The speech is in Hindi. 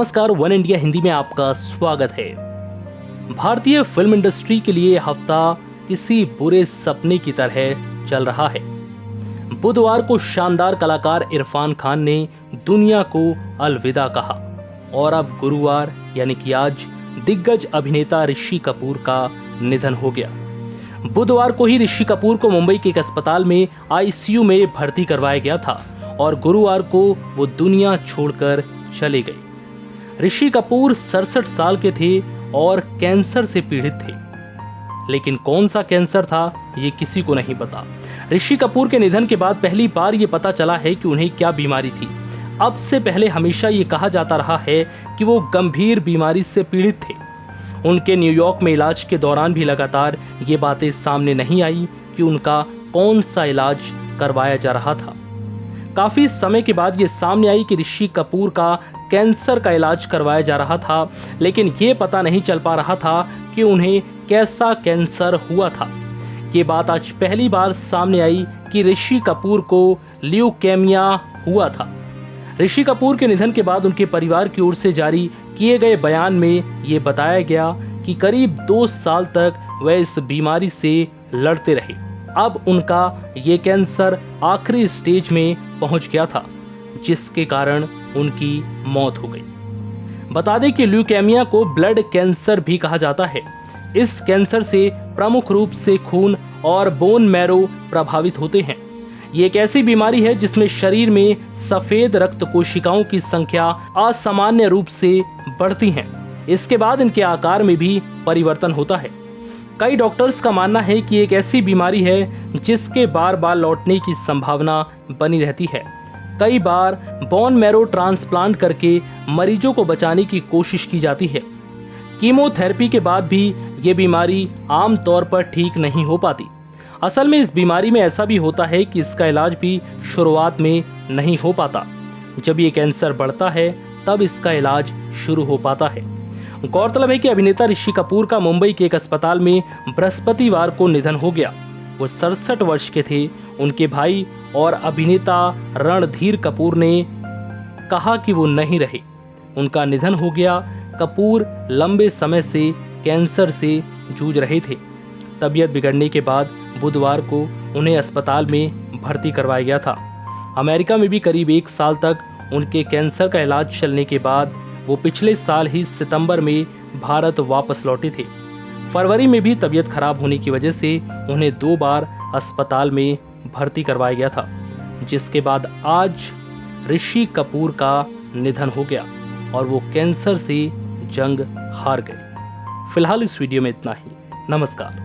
नमस्कार, वन इंडिया हिंदी में आपका स्वागत है। भारतीय फिल्म इंडस्ट्री के लिए हफ्ता किसी बुरे सपने की तरह चल रहा है। बुधवार को शानदार कलाकार इरफान खान ने दुनिया को अलविदा कहा और अब गुरुवार यानी कि आज दिग्गज अभिनेता ऋषि कपूर का निधन हो गया। बुधवार को ही ऋषि कपूर को मुंबई के एक अस्पताल में आईसीयू में भर्ती करवाया गया था और गुरुवार को वो दुनिया छोड़कर चले गए। ऋषि कपूर 67 साल के थे और कैंसर से पीड़ित थे, लेकिन कौन सा कैंसर था ये किसी को नहीं पता। ऋषि कपूर के निधन के बाद पहली बार ये पता चला है कि उन्हें क्या बीमारी थी। अब से पहले हमेशा ये कहा जाता रहा है कि वो गंभीर बीमारी से पीड़ित थे। उनके न्यूयॉर्क में इलाज के दौरान भी लगातार ये बातें सामने नहीं आई कि उनका कौन सा इलाज करवाया जा रहा था। काफी समय के बाद ये सामने आई कि ऋषि कपूर का कैंसर का इलाज करवाया जा रहा था, लेकिन ये पता नहीं चल पा रहा था कि उन्हें कैसा कैंसर हुआ था। ये बात आज पहली बार सामने आई कि ऋषि कपूर को ल्यूकेमिया हुआ था। ऋषि कपूर के निधन के बाद उनके परिवार की ओर से जारी किए गए बयान में ये बताया गया कि करीब 2 साल तक वे इस बीमारी से लड़ते रहे। अब उनका ये कैंसर आखिरी स्टेज में पहुंच गया था, जिसके कारण उनकी मौत हो गई। बता दें कि ल्यूकेमिया को ब्लड कैंसर भी कहा जाता है। इस कैंसर से प्रमुख रूप से खून और बोन मैरो प्रभावित होते हैं। ये एक ऐसी बीमारी है जिसमें शरीर में सफेद रक्त कोशिकाओं की संख्या असामान्य रूप से बढ़ती हैं। इसके बाद इनके आकार में भी परिवर्तन होता है। कई डॉक्टर्स का मानना है कि एक ऐसी बीमारी है जिसके बार बार लौटने की संभावना बनी रहती है। कई बार बोन मैरो ट्रांसप्लांट करके मरीजों को बचाने की कोशिश की जाती है। कीमोथेरेपी के बाद भी ये बीमारी आमतौर पर ठीक नहीं हो पाती। असल में इस बीमारी में ऐसा भी होता है कि इसका इलाज भी शुरुआत में नहीं हो पाता। जब ये कैंसर बढ़ता है तब इसका इलाज शुरू हो पाता है। गौरतलब है कि अभिनेता ऋषि कपूर का मुंबई के एक अस्पताल में बृहस्पतिवार को निधन हो गया। वो 67 वर्ष के थे। उनके भाई और अभिनेता रणधीर कपूर ने कहा कि वो नहीं रहे, उनका निधन हो गया। कपूर लंबे समय से कैंसर से जूझ रहे थे। तबीयत बिगड़ने के बाद बुधवार को उन्हें अस्पताल में भर्ती करवाया गया था। अमेरिका में भी करीब 1 साल तक उनके कैंसर का इलाज चलने के बाद वो पिछले साल ही सितंबर में भारत वापस लौटे थे। फरवरी में भी तबीयत खराब होने की वजह से उन्हें 2 बार अस्पताल में भर्ती करवाया गया था, जिसके बाद आज ऋषि कपूर का निधन हो गया और वो कैंसर से जंग हार गए। फिलहाल इस वीडियो में इतना ही। नमस्कार।